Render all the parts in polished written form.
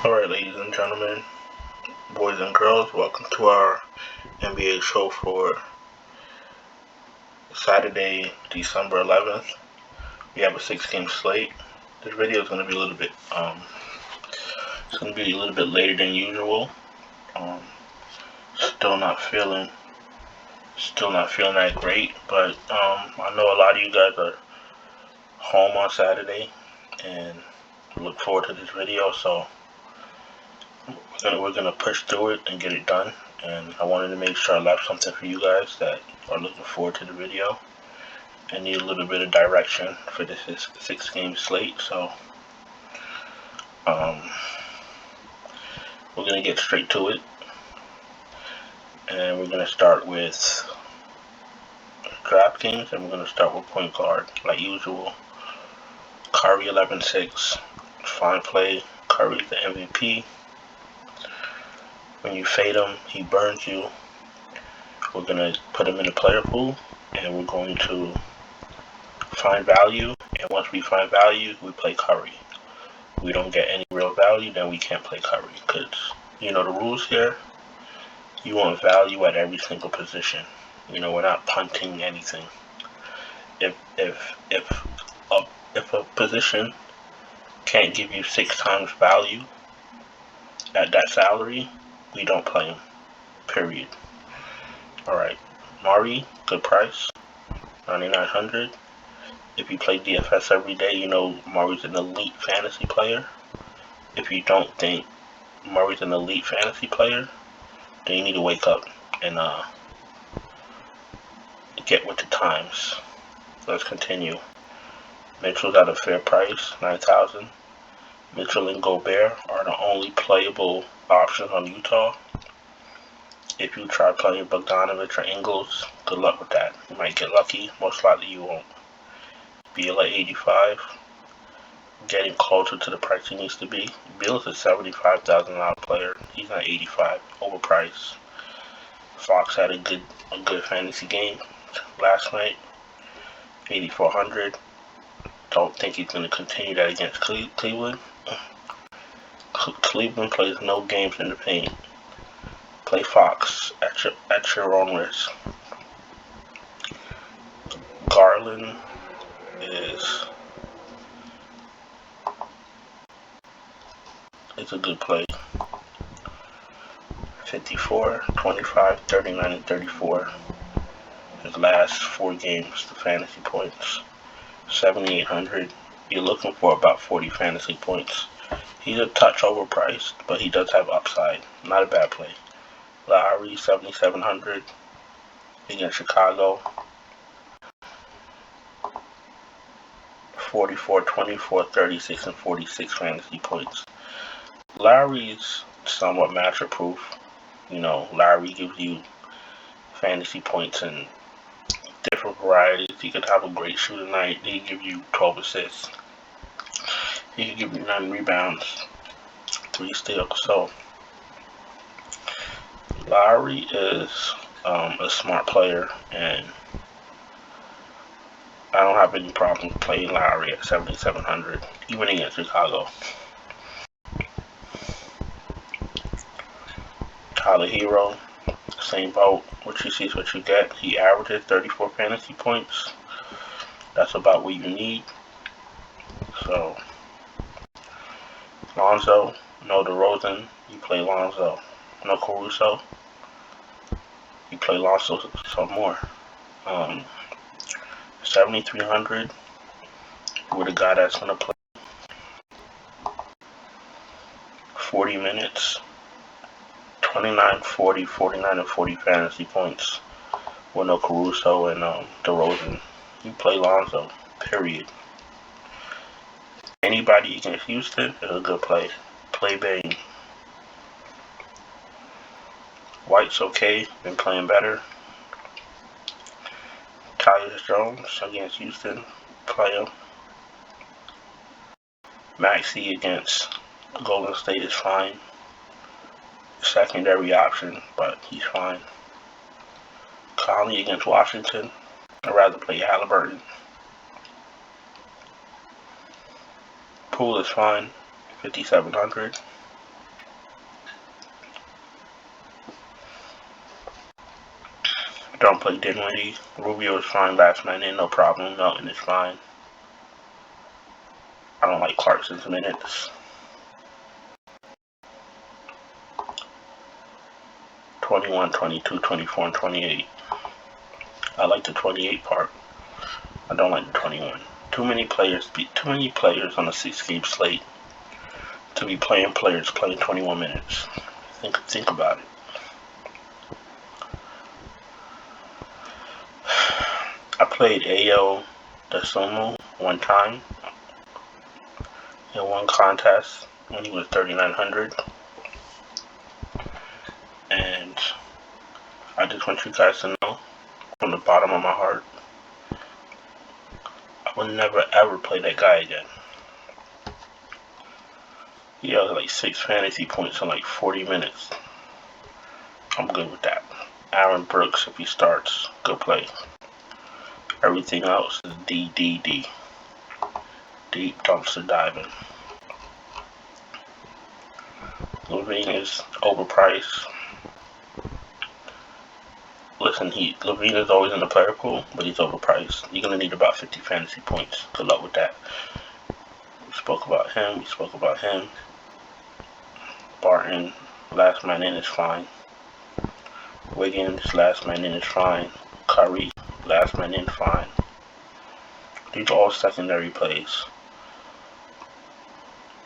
Alright, ladies and gentlemen, boys and girls, welcome to our NBA show for Saturday, December 11th. We have a 6-game slate. This video is going to be a little bit, later than usual. Still not feeling that great, but I know a lot of you guys are home on Saturday and look forward to this video, so we're gonna push through it and get it done. And I wanted to make sure I left something for you guys that are looking forward to the video and need a little bit of direction for this 6-game slate. So we're gonna get straight to it, and we're gonna start with Draftkings, and we're gonna start with point guard like usual. Curry 11-6, fine play. Curry's the MVP. When you fade him, he burns you. We're going to put him in the player pool, and we're going to find value. And once we find value, we play Curry. If we don't get any real value, then we can't play Curry. Because, you know the rules here. You want value at every single position. You know, we're not punting anything. If a position can't give you 6 times value at that salary, we don't play him, period. Alright, Mari, good price, 9,900. If you play DFS every day, you know Mari's an elite fantasy player. If you don't think Mari's an elite fantasy player, then you need to wake up and get with the times. Let's continue. Mitchell's at a fair price, 9,000. Mitchell and Gobert are the only playable options on Utah. If you try playing Bogdanovich or Ingles, good luck with that. You might get lucky. Most likely you won't. Beal at 85. Getting closer to the price he needs to be. Beal's a $75,000 player. He's not 85. Overpriced. Fox had a good fantasy game last night. 8,400. Don't think he's going to continue that against Cleveland. Cleveland plays no games in the paint. Play Fox at your own risk. Garland is a good play. 54, 25, 39, and 34. His last 4 games, the fantasy points. 7,800. You're looking for about 40 fantasy points. He's a touch overpriced, but he does have upside. Not a bad play. Lowry, 7,700 against Chicago. 44, 24, 36, and 46 fantasy points. Lowry's somewhat matchup proof. You know, Lowry gives you fantasy points in different varieties. He could have a great shooting night. He could give you 12 assists. He could give you 9 rebounds, 3 steals. So Lowry is a smart player, and I don't have any problem playing Lowry at 7,700, even against Chicago. Tyler Hero, same boat. What you see is what you get. He averages 34 fantasy points. That's about what you need. So, Lonzo, no DeRozan, you play Lonzo. No Caruso, you play Lonzo some more. 7,300 with a guy that's going to play 40 minutes, 29, 40, 49, and 40 fantasy points with no Caruso and DeRozan. You play Lonzo, period. Anybody against Houston is a good play. Play Bane. White's okay, been playing better. Tyus Jones against Houston, play him. Maxey against Golden State is fine. Secondary option, but he's fine. Conley against Washington, I'd rather play Halliburton. Poole is fine, 5,700. Don't play Dinwiddie. Rubio is fine. Last man in, no problem. Melton is fine. I don't like Clarkson's minutes. 21, 22, 24, and 28. I like the 28 part. I don't like the 21. Too many players on a 6-game slate to be playing players playing 21 minutes. Think about it. I played AO Desumo one time in one contest when he was 3,900, and I just want you guys to know from the bottom of my heart, I will never ever play that guy again. He had like 6 fantasy points in like 40 minutes. I'm good with that. Aaron Brooks, if he starts, good play. Everything else is D. Deep dumpster diving. Levine is overpriced. Listen, Levine is always in the player pool, but he's overpriced. You're going to need about 50 fantasy points. Good luck with that. We spoke about him. Barton, last man in is fine. Wiggins, last man in is fine. Curry, last man in, fine. These are all secondary plays.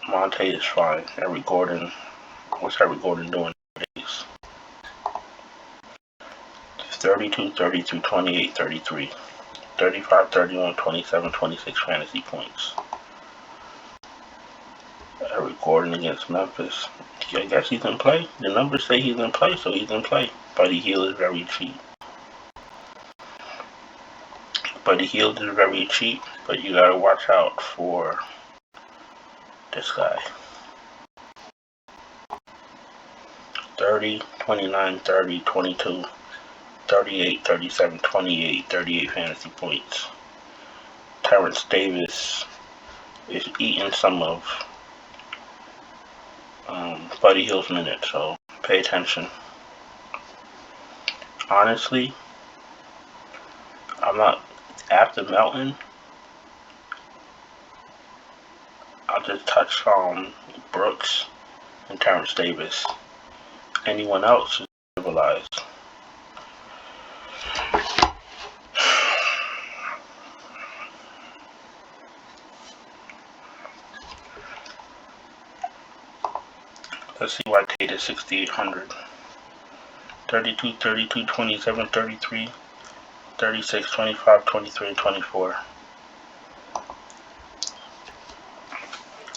Monte is fine. Eric Gordon, what's Eric Gordon doing nowadays? 32, 33, 28, 33. 35, 31, 27, 26 fantasy points. Eric Gordon against Memphis. I guess he's in play. The numbers say he's in play, so he's in play. Buddy Hield is very cheap. But you gotta watch out for this guy. 30, 29, 30, 22, 38, 37, 28, 38 fantasy points. Terrence Davis is eating some of Buddy Hield's minutes, so pay attention. Honestly, I'm not after Melton. I'll just touch on Brooks and Terrence Davis. Anyone else is civilized. Let's see why Tate is 6,800. 32, 32, 27, 33, 36, 25, 23, and 24.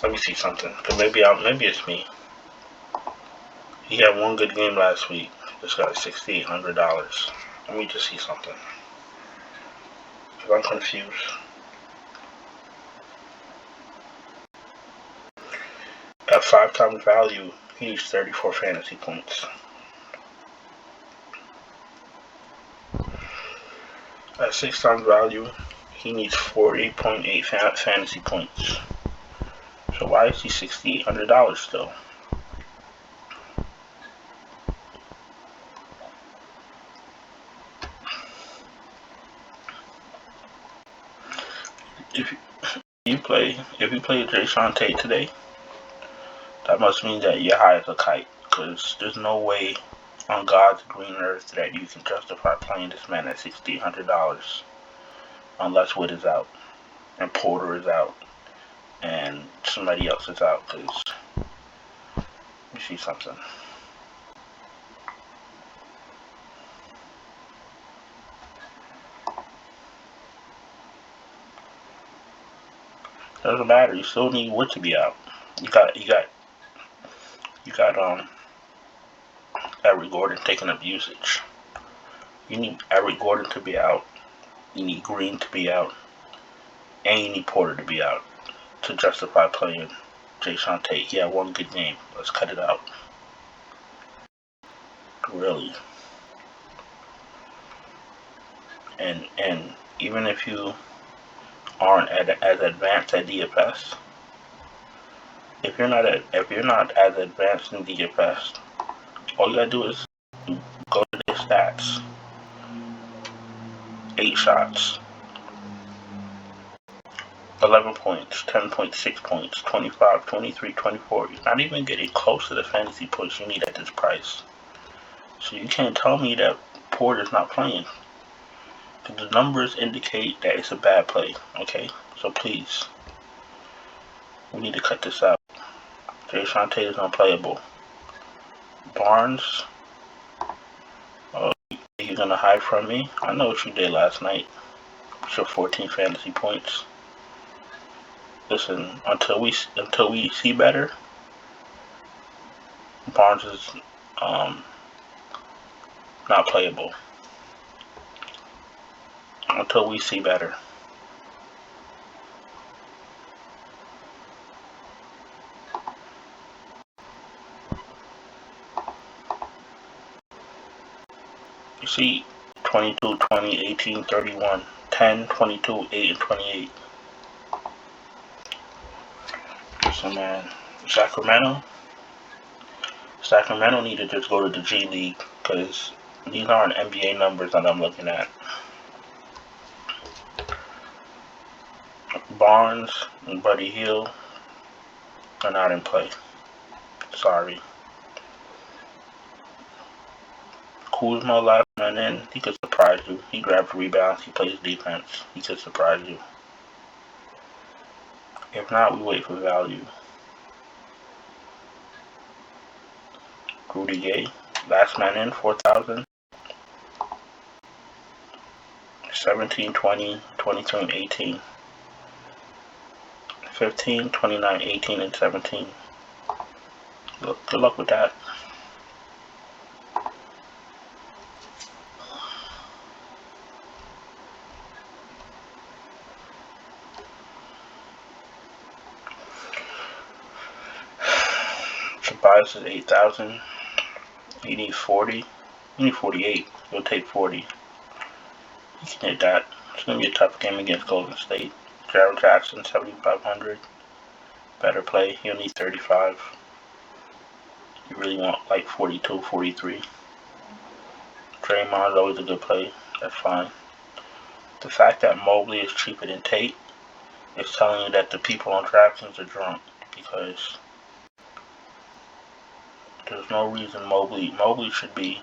Let me see something, because maybe it's me. He had one good game last week. This got $6,800. Let me just see something, because I'm confused. At 5 times value, he needs 34 fantasy points. At 6 times value, he needs 40.8 fantasy points. So why is he $6,800 still? If you play Jason Tate today, that must mean that you're high as a kite, because there's no way on God's green earth that you can justify playing this man at $6,800 unless Wood is out and Porter is out and somebody else is out. Because you see something. Doesn't matter. You still need Wood to be out. You got Eric Gordon taking up usage. You need Eric Gordon to be out. You need Green to be out. And you need Porter to be out to justify playing Jason Tate. He had one good game. Let's cut it out. Really. And even if you aren't as advanced at DFS, if you're not as advanced in DFS, all you gotta do is go to their stats 8 shots, 11 points, 10.6 points, 25, 23, 24. You're not even getting close to the fantasy points you need at this price. So you can't tell me that Porter's not playing. The numbers indicate that it's a bad play, okay? So please, we need to cut this out. Jason Tate is unplayable. Barnes, oh, you're gonna hide from me? I know what you did last night. It's your 14 fantasy points. Listen, until we see better, Barnes is not playable. Until we see better. You see 22, 20, 18, 31, 10, 22, 8, and 28. So man, Sacramento need to just go to the G League, because these aren't NBA numbers that I'm looking at. Barnes and Buddy Hield are not in play. Sorry. Kuzma last man in, he could surprise you. He grabs rebounds, he plays defense. He could surprise you. If not, we wait for value. Rudy Gay, last man in, 4,000. 17, 20, 23, and 18. 15, 29, 18, and 17. Good luck with that. Tobias is 8,000. You need 40. You need 48. You'll take 40. You can hit that. It's going to be a tough game against Golden State. Jared Jackson, 7,500. Better play. You'll need 35. You really want like 42, 43. Draymond's always a good play. That's fine. The fact that Mobley is cheaper than Tate is telling you that the people on Draftkings are drunk, because there's no reason Mobley should be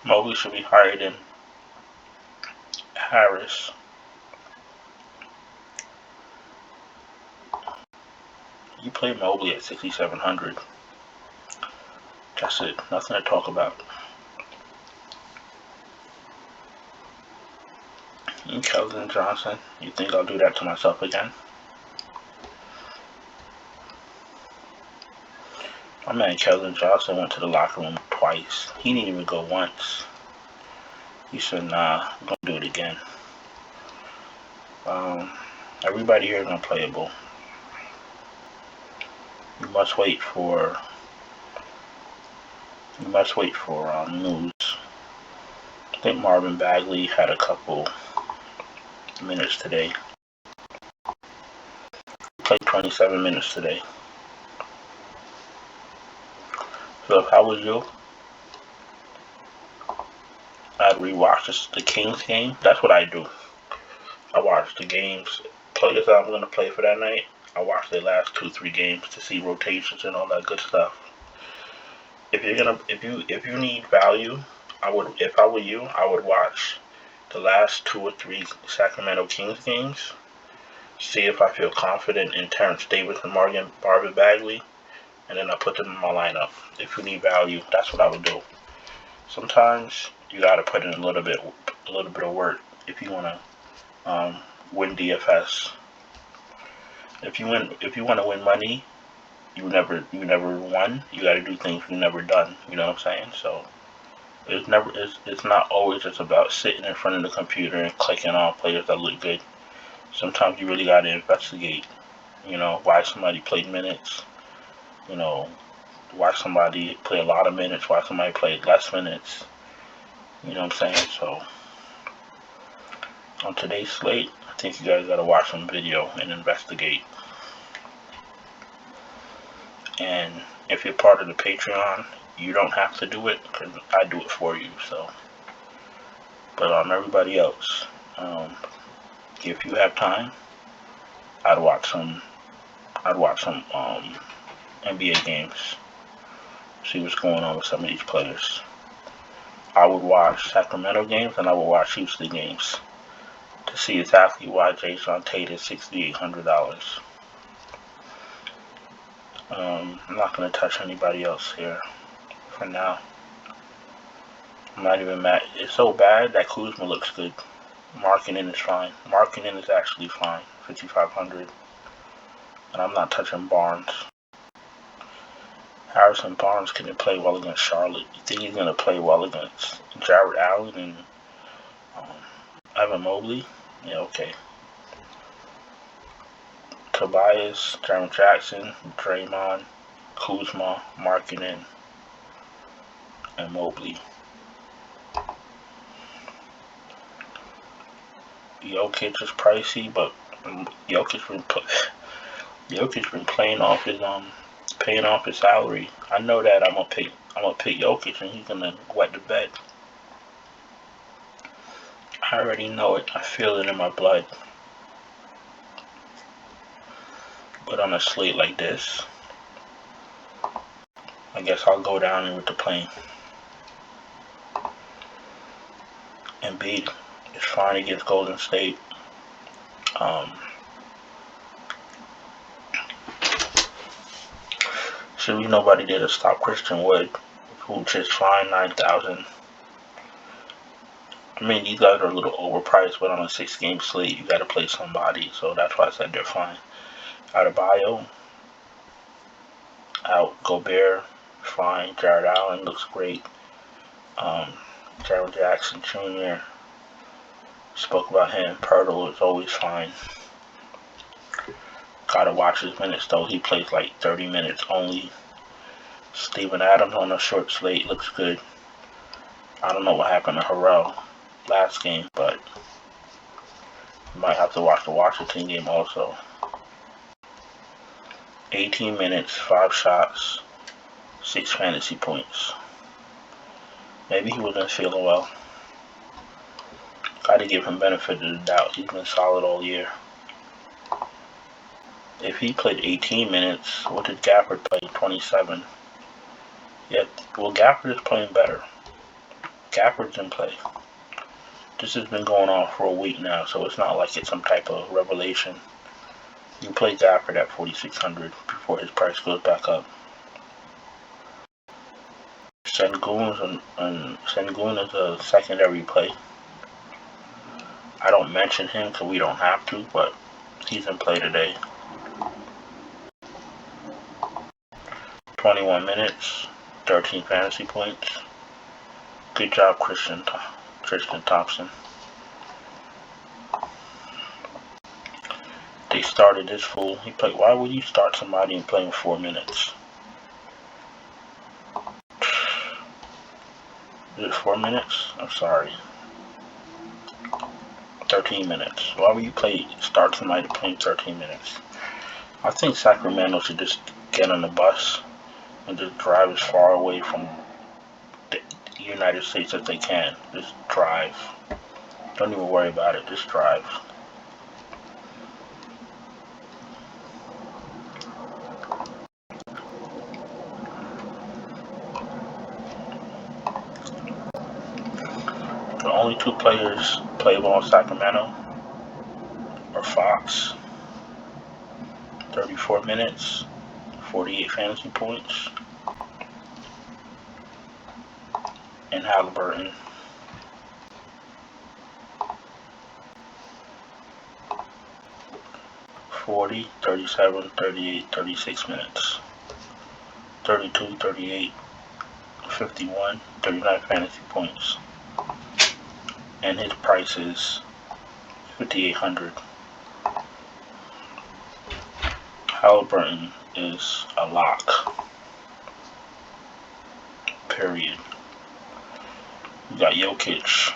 higher than Harris. You play Mobley at 6,700. That's it. Nothing to talk about. And Keldon Johnson. You think I'll do that to myself again? My man Keldon Johnson went to the locker room twice. He didn't even go once. He said, nah, I'm going to do it again. Everybody here is unplayable. You must wait for news. I think Marvin Bagley had a couple minutes today. He played 27 minutes today. So if I was you, I'd rewatch the Kings game. That's what I do. I watch the games, players that I'm going to play for that night. I watch their last 2-3 games to see rotations and all that good stuff. If you need value, if I were you, I would watch the last 2 or 3 Sacramento Kings games. See if I feel confident in Terrence Davis and Marvin Bagley, and then I put them in my lineup. If you need value, that's what I would do. Sometimes you gotta put in a little bit of work if you wanna win DFS. If you want to win money, you never won. You got to do things you never done. You know what I'm saying? So it's not always just about sitting in front of the computer and clicking on players that look good. Sometimes you really got to investigate. You know, why somebody played minutes. You know, why somebody play a lot of minutes. Why somebody played less minutes. You know what I'm saying? So on today's slate, I think you guys got to watch some video and investigate. And if you're part of the Patreon, you don't have to do it, because I do it for you. So But everybody else, if you have time, I'd watch some NBA games. See what's going on with some of these players. I would watch Sacramento games and I would watch Houston games to see exactly why Jason Tate is $6,800. I'm not going to touch anybody else here for now. I'm not even mad. It's so bad that Kuzma looks good. Marketing is fine. Marketing is actually fine. 5,500. And I'm not touching Barnes. Harrison Barnes couldn't play well against Charlotte. You think he's going to play well against Jared Allen and Evan Mobley? Yeah, okay. Tobias, Jeremy Jackson, Draymond, Kuzma, Markkanen, and Mobley. Jokic is pricey, but Jokic been paying off his salary. I know that I'm gonna pick Jokic and he's gonna wet the bed. I already know it. I feel it in my blood. But on a slate like this, I guess I'll go down with the plane. Embiid is fine against Golden State. Should be nobody there to stop Christian Wood, who just fine 9,000. I mean, these guys are a little overpriced, but on a 6-game slate, you got to play somebody, so that's why I said they're fine. Adebayo, out. Gobert, fine. Jared Allen looks great. Jared Jackson Jr. spoke about him. Pirtle is always fine. Gotta watch his minutes though. He plays like 30 minutes only. Steven Adams on a short slate looks good. I don't know what happened to Harrell last game, but you might have to watch the Washington game also. 18 minutes, 5 shots, 6 fantasy points. Maybe he wasn't feeling well. Gotta give him benefit of the doubt. He's been solid all year. If he played 18 minutes, what did Gafford play? 27. Yeah, well, Gafford is playing better. Gafford's in play. This has been going on for a week now, so it's not like it's some type of revelation. You play Gafford at 4,600 before his price goes back up. Sengun is a secondary play. I don't mention him because we don't have to, but he's in play today. 21 minutes, 13 fantasy points. Good job, Tristan Thompson. They started this fool. He played. Why would you start somebody and play him 4 minutes? Is it 4 minutes? I'm sorry. 13 minutes. Why would you start somebody to play 13 minutes? I think Sacramento should just get on the bus and just drive as far away from the United States as they can. Just drive. Don't even worry about it. Just drive. The only 2 players playable in Sacramento are Fox. 34 minutes, 48 fantasy points. And Halliburton. 40, 37, 38, 36 minutes. 32, 38, 51, 39 fantasy points. And his price is 5,800. Halliburton is a lock. Period. We got Jokic.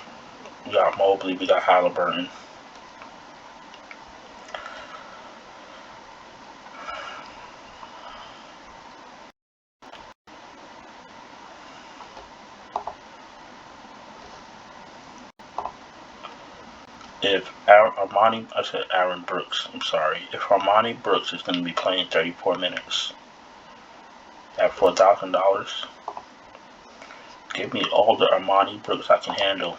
We got Mobley. We got Halliburton. If Aaron Brooks, I'm sorry. If Armoni Brooks is going to be playing 34 minutes at $4,000, give me all the Armoni Brooks I can handle.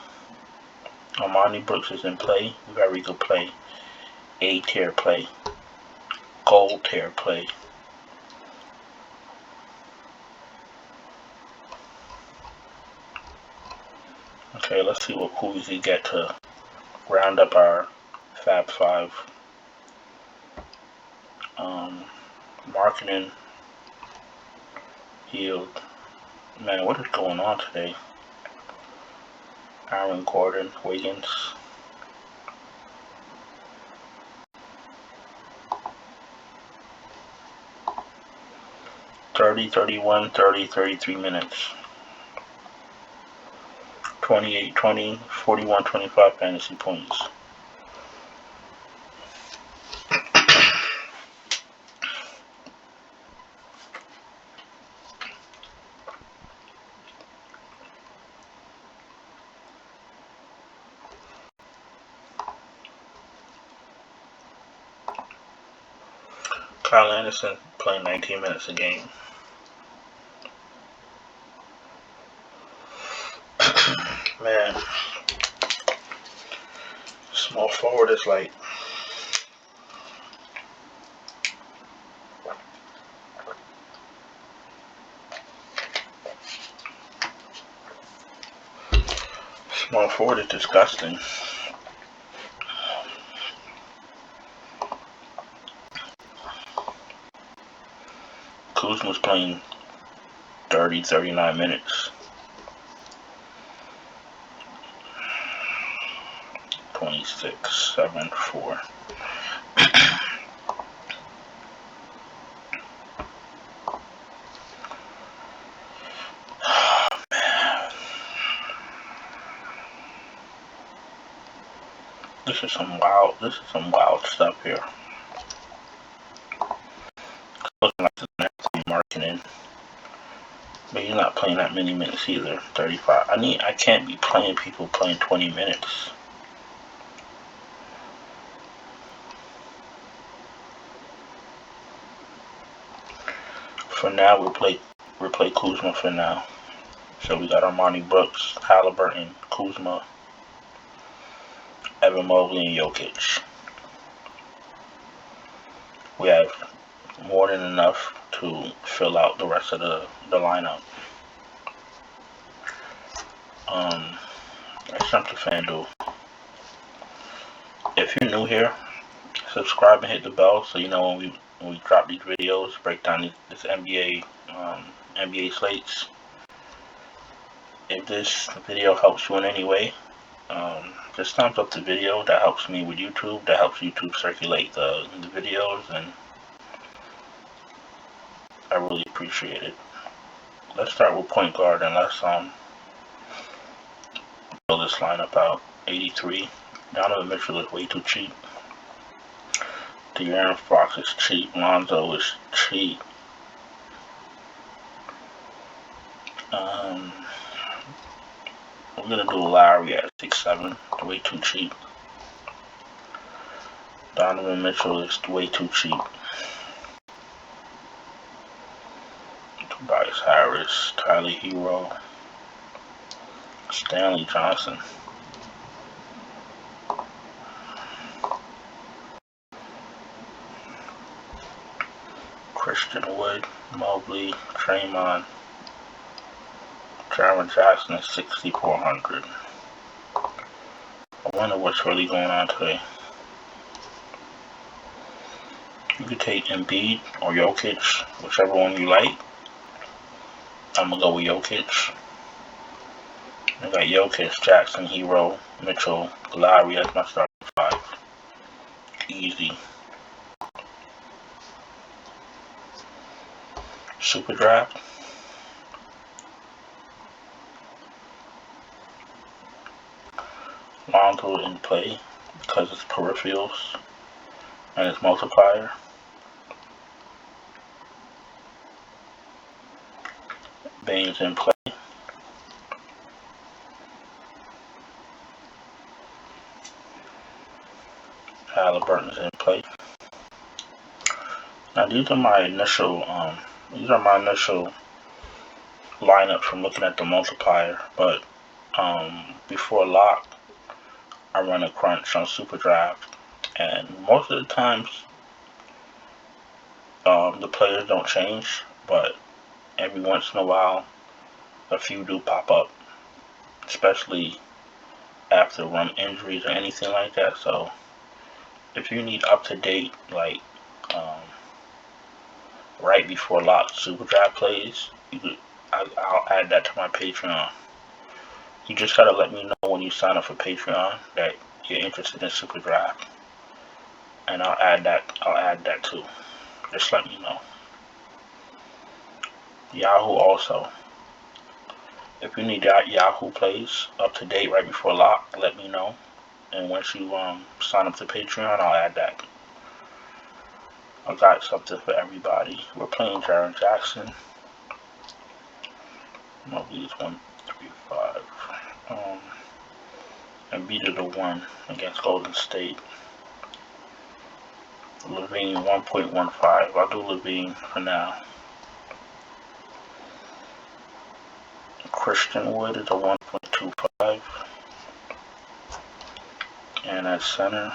Armoni Brooks is in play, very good play. A tier play, gold tier play. Okay, let's see what coolies we get to round up our Fab 5. Marketing, HIELD. Man, what is going on today? Aaron Gordon, Wiggins. $30, $31, $30, 33 minutes. 28, 20, 41, 25 fantasy points. Kyle Anderson playing 19 minutes a game. Man, small forward is like small forward is disgusting. Kuzma's playing 30, 39 minutes. 26, 7, 4. This is some wild stuff here. Looking like the next marketing. But he's not playing that many minutes either. 35. I can't be playing people playing 20 minutes. For now, we'll play Kuzma for now. So we got Armoni Brooks, Halliburton, Kuzma, Evan Mobley, and Jokic. We have more than enough to fill out the rest of the lineup. Let's jump to Fanduel. If you're new here, subscribe and hit the bell so you know when we drop these videos, break down this NBA slates. If this video helps you in any way, just thumbs up the video. That helps me with YouTube. That helps YouTube circulate the videos, and I really appreciate it. Let's start with point guard, and let's build this lineup out. 83. Donovan Mitchell is way too cheap. De'Aaron Fox is cheap. Lonzo is cheap. We're gonna do Lowry at 6'7", way too cheap. Donovan Mitchell is way too cheap. Tobias Harris, Tyler Hero, Stanley Johnson. Christian Wood, Mobley, Draymond. Jaron Jackson is 6,400. I wonder what's really going on today. You could take Embiid or Jokic, whichever one you like. I'm gonna go with Jokic. I got Jokic, Jackson, Hero, Mitchell, Lowry as my starting 5. Easy. Superdraft. Lonzo in play because it's peripherals and it's multiplier. Baines in play. Halliburton's in play. Now these are my initial lineups from looking at the multiplier, but before lock I run a crunch on Superdraft, and most of the times the players don't change, but every once in a while a few do pop up, especially after run injuries or anything like that. So if you need up to date, like right before lock Superdraft plays, I'll add that to my Patreon. You just gotta let me know when you sign up for Patreon that you're interested in Superdraft, and I'll add that too. Just let me know. Yahoo also. If you need Yahoo plays up to date right before lock, let me know. And once you sign up to Patreon, I'll add that. I got something for everybody. We're playing Jaren Jackson. Mobley's 135. And beat it to 1 against Golden State. Levine 1.15. I'll do Levine for now. Christian Wood is a 1.25. And at center,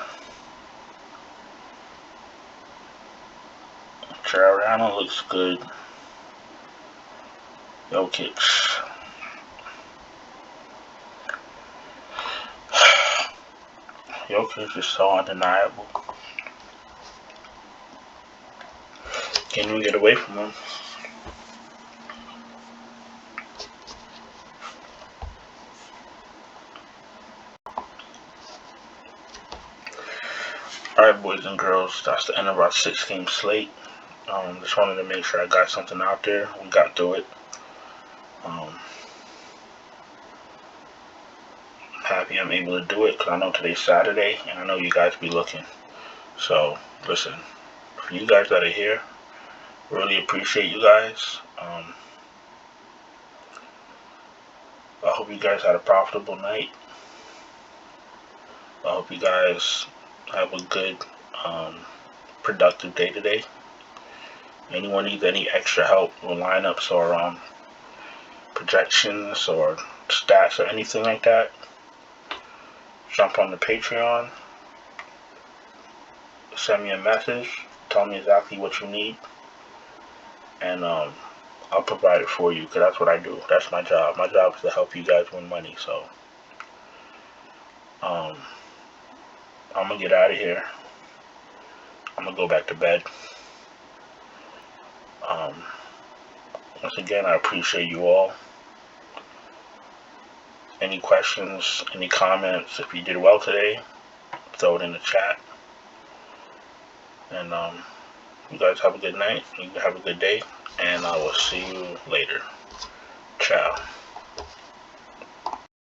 Giordano looks good. Jokic. Jokic is so undeniable. Can't even get away from him. Alright, boys and girls, that's the end of our 6-game slate. Just wanted to make sure I got something out there. We got through it. I'm happy I'm able to do it because I know today's Saturday and I know you guys be looking. So, listen, for you guys that are here, really appreciate you guys. I hope you guys had a profitable night. I hope you guys have a good, productive day today. Anyone needs any extra help with lineups or projections or stats or anything like that, jump on the Patreon, send me a message, tell me exactly what you need, and I'll provide it for you, because that's what I do. That's my job. My job is to help you guys win money. So I'm gonna get out of here. I'm gonna go back to bed. Once again, I appreciate you all. Any questions, any comments, if you did well today, throw it in the chat. And you guys have a good night, you have a good day, and I will see you later. Ciao.